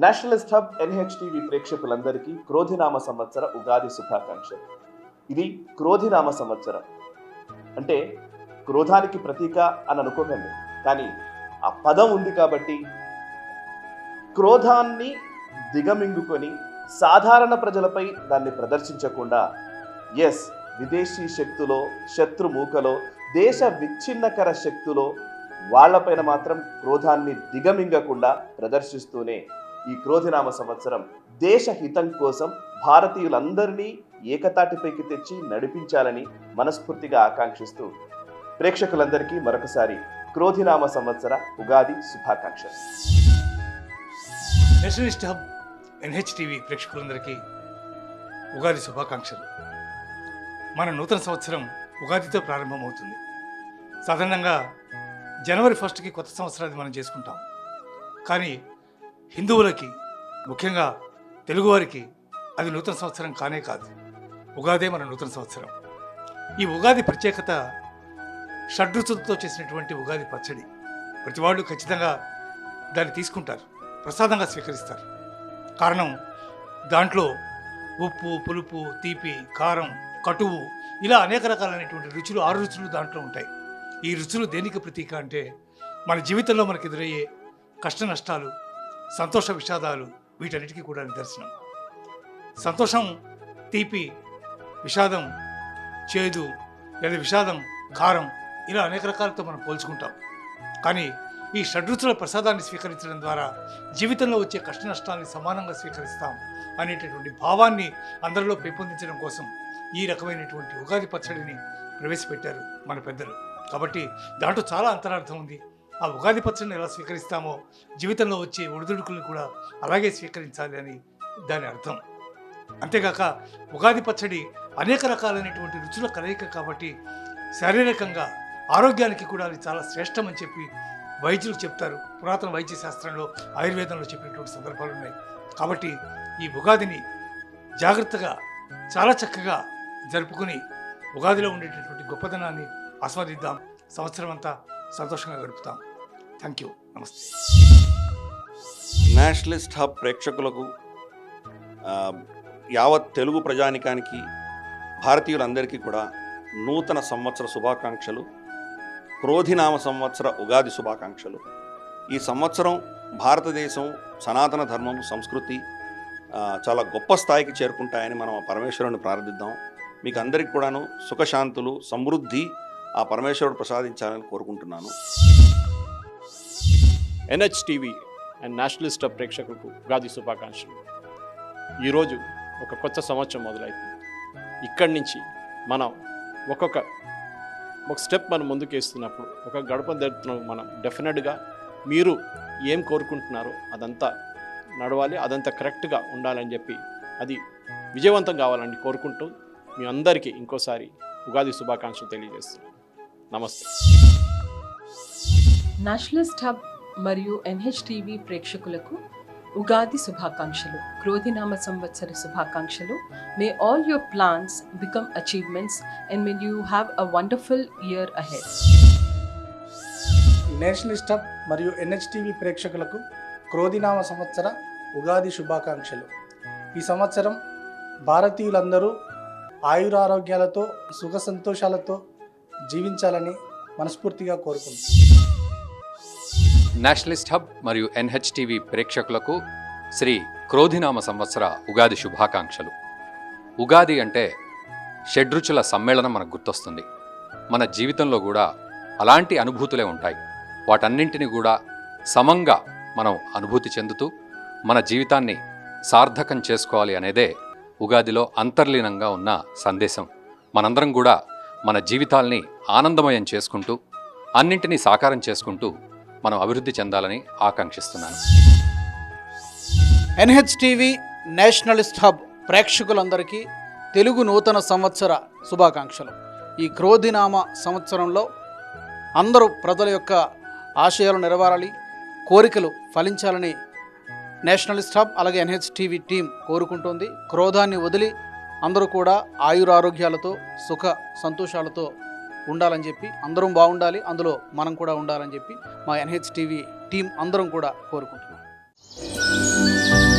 Nationalist hub NHTV ప్రేక్షకులందరికీ క్రోధినామ సంవత్సర ఉగాది శుభాకాంక్షలు. ఇది క్రోధినామ సంవత్సరం అంటే క్రోధానికి ప్రతీక అని అనుకోకండి, కానీ ఆ పదం ఉంది కాబట్టి క్రోధాన్ని దిగమింగుకొని సాధారణ ప్రజలపై దాన్ని ప్రదర్శించకుండా విదేశీ శక్తులో, శత్రు మూకలో, దేశ విచ్ఛిన్నకర శక్తులో వాళ్లపైన మాత్రం క్రోధాన్ని దిగమింగకుండా ప్రదర్శిస్తూనే ఈ క్రోధినామ సంవత్సరం దేశ హితం కోసం భారతీయులందరినీ ఏకతాటిపైకి తెచ్చి నడిపించాలని మనస్ఫూర్తిగా ఆకాంక్షిస్తూ ప్రేక్షకులందరికీ మరొకసారి క్రోధినామ సంవత్సర ఉగాది శుభాకాంక్షలు. నేషనలిస్ట్ హబ్ ఎన్హెచ్టీవీ ప్రేక్షకులందరికీ ఉగాది శుభాకాంక్షలు. మన నూతన సంవత్సరం ఉగాదితో ప్రారంభమవుతుంది. సాధారణంగా జనవరి 1కి కొత్త సంవత్సరాన్ని మనం చేసుకుంటాం. కానీ హిందువులకి, ముఖ్యంగా తెలుగువారికి అది నూతన సంవత్సరం కానే కాదు. ఉగాదే మన నూతన సంవత్సరం. ఈ ఉగాది ప్రత్యేకత షడ్రుచులతో చేసినటువంటి ఉగాది పచ్చడి. ప్రతి వాళ్ళు ఖచ్చితంగా దాన్ని తీసుకుంటారు, ప్రసాదంగా స్వీకరిస్తారు. కారణం, దాంట్లో ఉప్పు, పులుపు, తీపి, కారం, కటువు ఇలా అనేక రకాలైనటువంటి రుచులు, 6 రుచులు దాంట్లో ఉంటాయి. ఈ రుచులు దేనికి ప్రతీక అంటే మన జీవితంలో మనకు ఎదురయ్యే కష్ట నష్టాలు, సంతోష విషాదాలు, వీటన్నిటికీ కూడా నిదర్శనం. సంతోషం తీపి, విషాదం చేదు, లేదా విషాదం కారం, ఇలా అనేక రకాలతో మనం పోల్చుకుంటాం. కానీ ఈ షడ్రుచుల ప్రసాదాన్ని స్వీకరించడం ద్వారా జీవితంలో వచ్చే కష్ట నష్టాలని సమానంగా స్వీకరిస్తాం అనేటటువంటి భావాన్ని అందరిలో పెంపొందించడం కోసం ఈ రకమైనటువంటి ఉగాది పచ్చడిని ప్రవేశపెట్టారు మన పెద్దలు. కాబట్టి దాంట్లో చాలా అంతరార్థం ఉంది. ఆ ఉగాది పచ్చడిని ఎలా స్వీకరిస్తామో జీవితంలో వచ్చే ఒడిదుడుకులను కూడా అలాగే స్వీకరించాలి అని దాని అర్థం. అంతేగాక ఉగాది పచ్చడి అనేక రకాలైనటువంటి రుచుల కలయిక కాబట్టి శారీరకంగా ఆరోగ్యానికి కూడా అది చాలా శ్రేష్టం అని చెప్పి వైద్యులు చెప్తారు. పురాతన వైద్య శాస్త్రంలో, ఆయుర్వేదంలో చెప్పినటువంటి సందర్భాలు ఉన్నాయి. కాబట్టి ఈ ఉగాదిని జాగ్రత్తగా, చాలా చక్కగా జరుపుకుని ఉగాదిలో ఉండేటటువంటి గొప్పదనాన్ని ఆస్వాదిద్దాం. సంవత్సరం అంతా సంతోషంగా గడుపుతాం. Thank you. నమస్తే. నేషనలిస్ట్ హబ్ ప్రేక్షకులకు, యావత్ తెలుగు ప్రజానికానికి, భారతీయులందరికీ కూడా నూతన సంవత్సర శుభాకాంక్షలు. క్రోధినామ సంవత్సర ఉగాది శుభాకాంక్షలు. ఈ సంవత్సరం భారతదేశం సనాతన ధర్మం, సంస్కృతి చాలా గొప్ప స్థాయికి చేరుకుంటాయని మనం ఆ పరమేశ్వరుని ప్రార్థిద్దాం. మీకు అందరికీ కూడాను సుఖశాంతులు, సమృద్ధి ఆ పరమేశ్వరుడు ప్రసాదించాలని కోరుకుంటున్నాను. ఎన్హెచ్టీవీ అండ్ నేషనలిస్ట్ హబ్ ప్రేక్షకులకు ఉగాది శుభాకాంక్షలు. ఈరోజు ఒక కొత్త సంవత్సరం మొదలైంది. ఇక్కడి నుంచి మనం ఒక స్టెప్ మనం ముందుకు వేస్తున్నప్పుడు, ఒక గడప జరుపుతున్నాం మనం, డెఫినెట్గా మీరు ఏం కోరుకుంటున్నారో అదంతా నడవాలి, అదంతా కరెక్ట్గా ఉండాలని చెప్పి, అది విజయవంతం కావాలని కోరుకుంటూ మీ అందరికీ ఇంకోసారి ఉగాది శుభాకాంక్షలు తెలియజేస్తున్నాను. నమస్తే. నేషనలిస్ట్ హబ్ మరియు ఎన్హెచ్టీవీ ప్రేక్షకులకు ఉగాది శుభాకాంక్షలు, క్రోధినామ సంవత్సర శుభాకాంక్షలు. మే all your plans become achievements and may you have a wonderful year ahead. Nationalist hub మరియు ఎన్హెచ్టీవీ ప్రేక్షకులకు క్రోధినామ సంవత్సర ఉగాది శుభాకాంక్షలు. ఈ సంవత్సరం భారతీయులందరూ ఆయురారోగ్యాలతో, సుఖ సంతోషాలతో జీవించాలని మనస్ఫూర్తిగా కోరుకుంటున్నాను. నేషనలిస్ట్ హబ్ మరియు ఎన్హెచ్టీవీ ప్రేక్షకులకు శ్రీ క్రోధినామ సంవత్సర ఉగాది శుభాకాంక్షలు. ఉగాది అంటే షడ్రుచుల సమ్మేళనం మనకు గుర్తొస్తుంది. మన జీవితంలో కూడా అలాంటి అనుభూతులే ఉంటాయి. వాటన్నింటినీ కూడా సమంగా మనం అనుభూతి చెందుతూ మన జీవితాన్ని సార్థకం చేసుకోవాలి అనేదే ఉగాదిలో అంతర్లీనంగా ఉన్న సందేశం. మనందరం కూడా మన జీవితాల్ని ఆనందమయం చేసుకుంటూ, అన్నింటినీ సాకారం చేసుకుంటూ మనం అభివృద్ధి చెందాలని ఆకాంక్షిస్తున్నాను. ఎన్హెచ్టీవీ నేషనలిస్ట్ హబ్ ప్రేక్షకులందరికీ తెలుగు నూతన సంవత్సర శుభాకాంక్షలు. ఈ క్రోధినామ సంవత్సరంలో అందరూ ప్రజల యొక్క ఆశయాలు నెరవేరాలి, కోరికలు ఫలించాలని నేషనలిస్ట్ హబ్ అలాగే ఎన్హెచ్టీవీ టీం కోరుకుంటోంది. క్రోధాన్ని వదిలి అందరూ కూడా ఆయురారోగ్యాలతో, సుఖ సంతోషాలతో ఉండాలని చెప్పి, అందరం బాగుండాలి, అందులో మనం కూడా ఉండాలని చెప్పి మా ఎన్హెచ్టీవీ టీం అందరం కూడా కోరుకుంటున్నాం. నమస్కారం.